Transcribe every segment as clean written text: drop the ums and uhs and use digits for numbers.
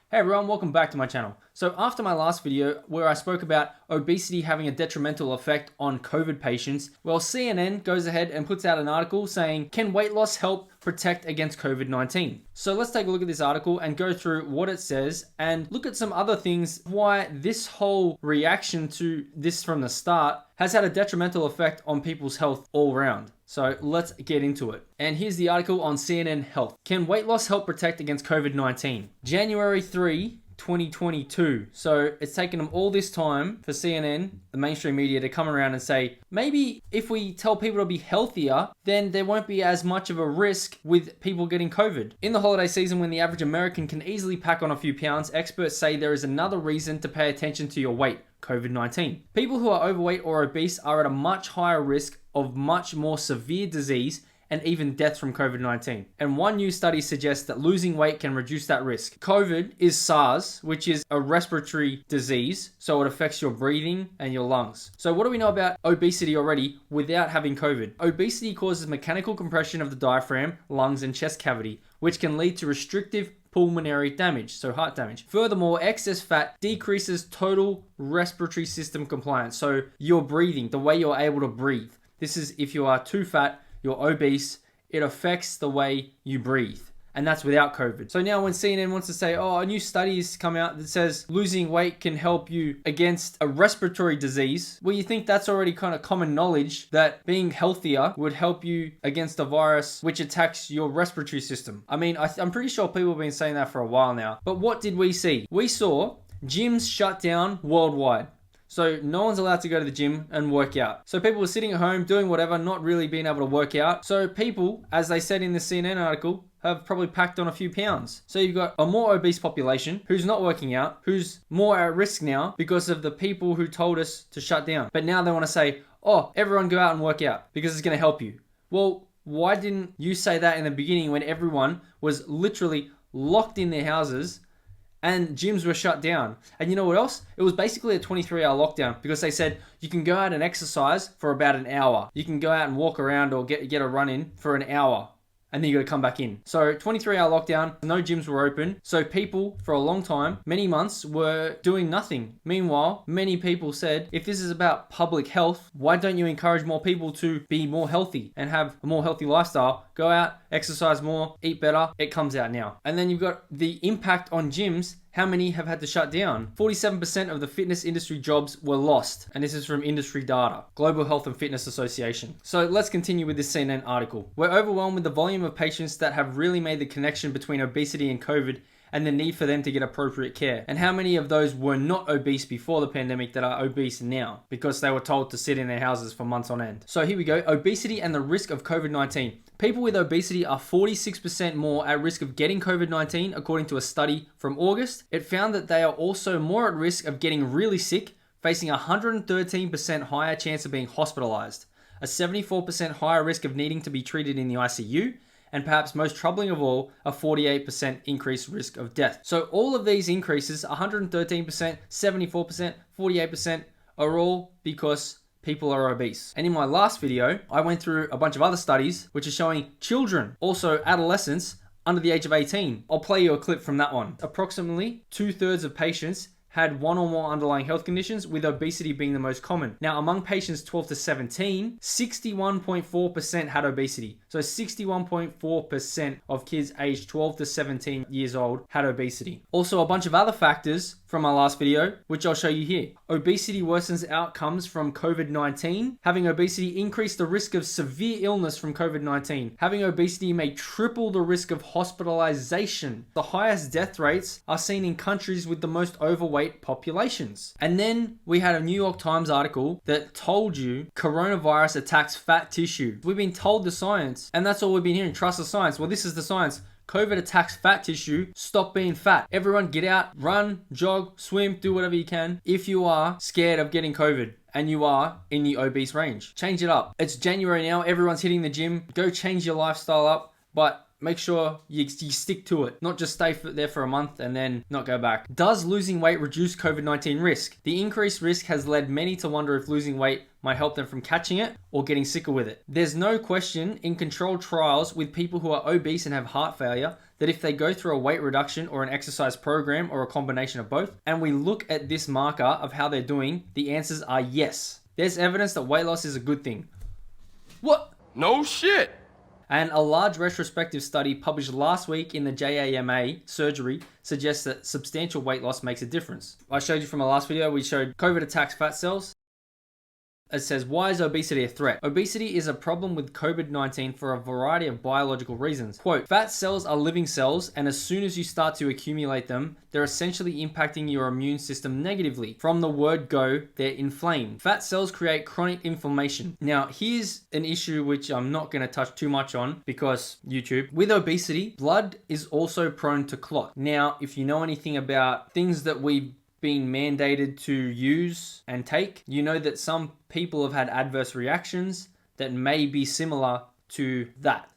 Hey everyone, welcome back to my channel. So after my last video where I spoke about obesity having a detrimental effect on COVID patients, well, CNN goes ahead and puts out an article saying, can weight loss help protect against COVID-19? So let's take a look at this article and go through what it says and look at some other things why this whole reaction to this from the start has had a detrimental effect on people's health all around. So let's get into it. And here's the article on CNN Health. Can weight loss help protect against COVID-19? January 3, 2022. So it's taken them all this time for CNN, the mainstream media, to come around and say, maybe if we tell people to be healthier, then there won't be as much of a risk with people getting COVID. In the holiday season, when the average American can easily pack on a few pounds, experts say there is another reason to pay attention to your weight: COVID-19. People who are overweight or obese are at a much higher risk of much more severe disease and even death from COVID-19. And one new study suggests that losing weight can reduce that risk. COVID is SARS, which is a respiratory disease, so it affects your breathing and your lungs. So what do we know about obesity already without having COVID? Obesity causes mechanical compression of the diaphragm, lungs, and chest cavity, which can lead to restrictive pulmonary damage, so heart damage. Furthermore, excess fat decreases total respiratory system compliance, so your breathing, the way you're able to breathe. This is if you are too fat, you're obese, it affects the way you breathe. And that's without COVID. So now when CNN wants to say, oh, a new study has come out that says losing weight can help you against a respiratory disease, well, you think that's already kind of common knowledge that being healthier would help you against a virus which attacks your respiratory system. I mean, I'm pretty sure people have been saying that for a while now. But what did we see? We saw gyms shut down worldwide. So no one's allowed to go to the gym and work out. So people were sitting at home doing whatever, not really being able to work out. So people, as they said in the CNN article, have probably packed on a few pounds. So you've got a more obese population who's not working out, who's more at risk now because of the people who told us to shut down. But now they want to say, oh, everyone go out and work out because it's going to help you. Well, why didn't you say that in the beginning when everyone was literally locked in their houses and gyms were shut down? And you know what else? It was basically a 23-hour lockdown because they said you can go out and exercise for about an hour. You can go out and walk around or get a run in for an hour. And then you got to come back in. So 23-hour lockdown, no gyms were open. So people for a long time, many months, were doing nothing. Meanwhile, many people said, if this is about public health, why don't you encourage more people to be more healthy and have a more healthy lifestyle? Go out, exercise more, eat better. It comes out now. And then you've got the impact on gyms. How many have had to shut down? 47% of the fitness industry jobs were lost. And this is from industry data, Global Health and Fitness Association. So let's continue with this CNN article. We're overwhelmed with the volume of patients that have really made the connection between obesity and COVID and the need for them to get appropriate care. And how many of those were not obese before the pandemic that are obese now because they were told to sit in their houses for months on end. So here we go. Obesity and the risk of COVID-19. People with obesity are 46% more at risk of getting COVID-19, according to a study from August. It found that they are also more at risk of getting really sick, facing a 113% higher chance of being hospitalized, a 74% higher risk of needing to be treated in the ICU, and perhaps most troubling of all, a 48% increased risk of death. So all of these increases, 113%, 74%, 48%, are all because people are obese. And in my last video, I went through a bunch of other studies which are showing children, also adolescents, under the age of 18. I'll play you a clip from that one. Approximately 2/3 of patients had one or more underlying health conditions, with obesity being the most common. Now, among patients 12 to 17, 61.4% had obesity. So 61.4% of kids aged 12 to 17 years old had obesity. Also, a bunch of other factors from our last video, which I'll show you here. Obesity worsens outcomes from COVID-19. Having obesity increased the risk of severe illness from COVID-19. Having obesity may triple the risk of hospitalization. The highest death rates are seen in countries with the most overweight populations. And then we had a New York Times article that told you coronavirus attacks fat tissue. We've been told the science, and that's all we've been hearing. Trust the science. Well, this is the science. COVID attacks fat tissue. Stop being fat. Everyone get out, run, jog, swim, do whatever you can. If you are scared of getting COVID and you are in the obese range, change it up. It's January now. Everyone's hitting the gym. Go change your lifestyle up, but make sure you stick to it, not just stay there for a month and then not go back. Does losing weight reduce COVID-19 risk? The increased risk has led many to wonder if losing weight might help them from catching it or getting sicker with it. There's no question in controlled trials with people who are obese and have heart failure that if they go through a weight reduction or an exercise program or a combination of both, and we look at this marker of how they're doing, the answers are yes. There's evidence that weight loss is a good thing. What? No shit. And a large retrospective study published last week in the JAMA Surgery suggests that substantial weight loss makes a difference. I showed you from my last video, we showed COVID attacks fat cells. It says, why is obesity a threat? Obesity is a problem with COVID-19 for a variety of biological reasons. Quote, fat cells are living cells, and as soon as you start to accumulate them, they're essentially impacting your immune system negatively. From the word go, they're inflamed. Fat cells create chronic inflammation. Now, here's an issue which I'm not going to touch too much on because YouTube. With obesity, blood is also prone to clot. Now, if you know anything about things that we've been mandated to use and take, you know that some people have had adverse reactions that may be similar to that.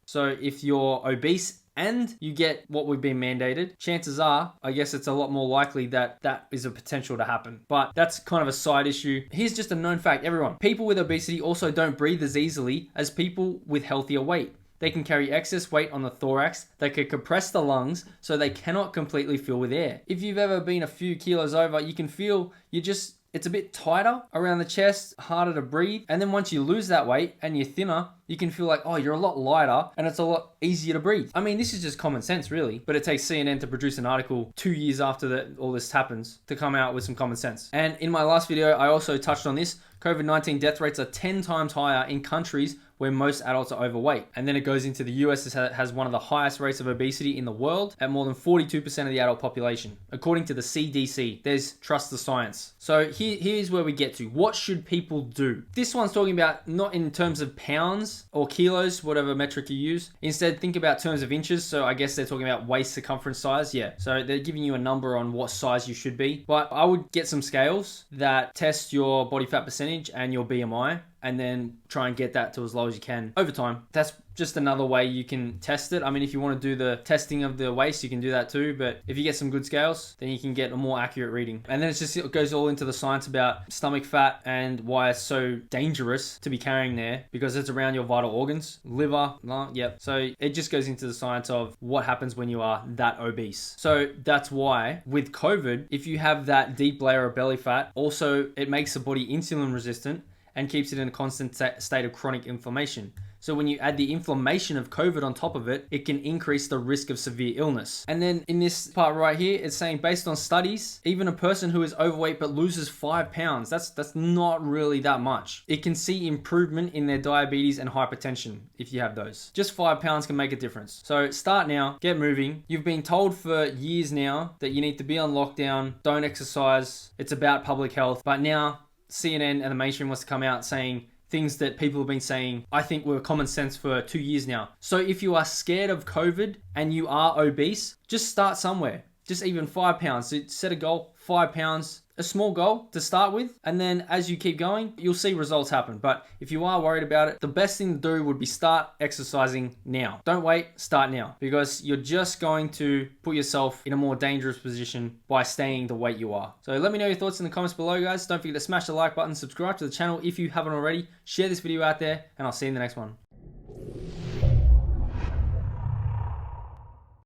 So if you're obese and you get what we've been mandated, chances are, I guess it's a lot more likely that that is a potential to happen. But that's kind of a side issue. Here's just a known fact, everyone. People with obesity also don't breathe as easily as people with healthier weight. They can carry excess weight on the thorax, they can compress the lungs, so they cannot completely fill with air. If you've ever been a few kilos over, you can feel it's a bit tighter around the chest, harder to breathe. And then once you lose that weight and you're thinner, you can feel like, oh, you're a lot lighter and it's a lot easier to breathe. I mean, this is just common sense, really. But it takes CNN to produce an article 2 years after all this happens to come out with some common sense. And in my last video, I also touched on this. COVID-19 death rates are 10 times higher in countries where most adults are overweight. And then it goes into the US has one of the highest rates of obesity in the world at more than 42% of the adult population. According to the CDC, there's trust the science. So here's where we get to. What should people do? This one's talking about not in terms of pounds or kilos, whatever metric you use. Instead, think about terms of inches. So I guess they're talking about waist circumference size. Yeah. So they're giving you a number on what size you should be. But I would get some scales that test your body fat percentage and your BMI, and then try and get that to as low as you can over time. That's just another way you can test it. I mean, if you want to do the testing of the waist, you can do that too. But if you get some good scales, then you can get a more accurate reading. And then it goes all into the science about stomach fat and why it's so dangerous to be carrying there, because it's around your vital organs, liver, lung, yep. So it just goes into the science of what happens when you are that obese. So that's why with COVID, if you have that deep layer of belly fat, also it makes the body insulin resistant and keeps it in a constant state of chronic inflammation. So when you add the inflammation of COVID on top of it, it can increase the risk of severe illness. And then in this part right here, it's saying based on studies, even a person who is overweight but loses 5 pounds, that's not really that much. It can see improvement in their diabetes and hypertension if you have those. Just 5 pounds can make a difference. So start now, get moving. You've been told for years now that you need to be on lockdown, don't exercise, it's about public health. But now CNN and the mainstream wants to come out saying things that people have been saying, I think, were common sense for 2 years now. So if you are scared of COVID and you are obese, just start somewhere. Just even 5 pounds. So set a goal, 5 pounds, a small goal to start with. And then as you keep going, you'll see results happen. But if you are worried about it, the best thing to do would be start exercising now. Don't wait, start now. Because you're just going to put yourself in a more dangerous position by staying the weight you are. So let me know your thoughts in the comments below, guys. Don't forget to smash the like button, subscribe to the channel if you haven't already. Share this video out there, and I'll see you in the next one.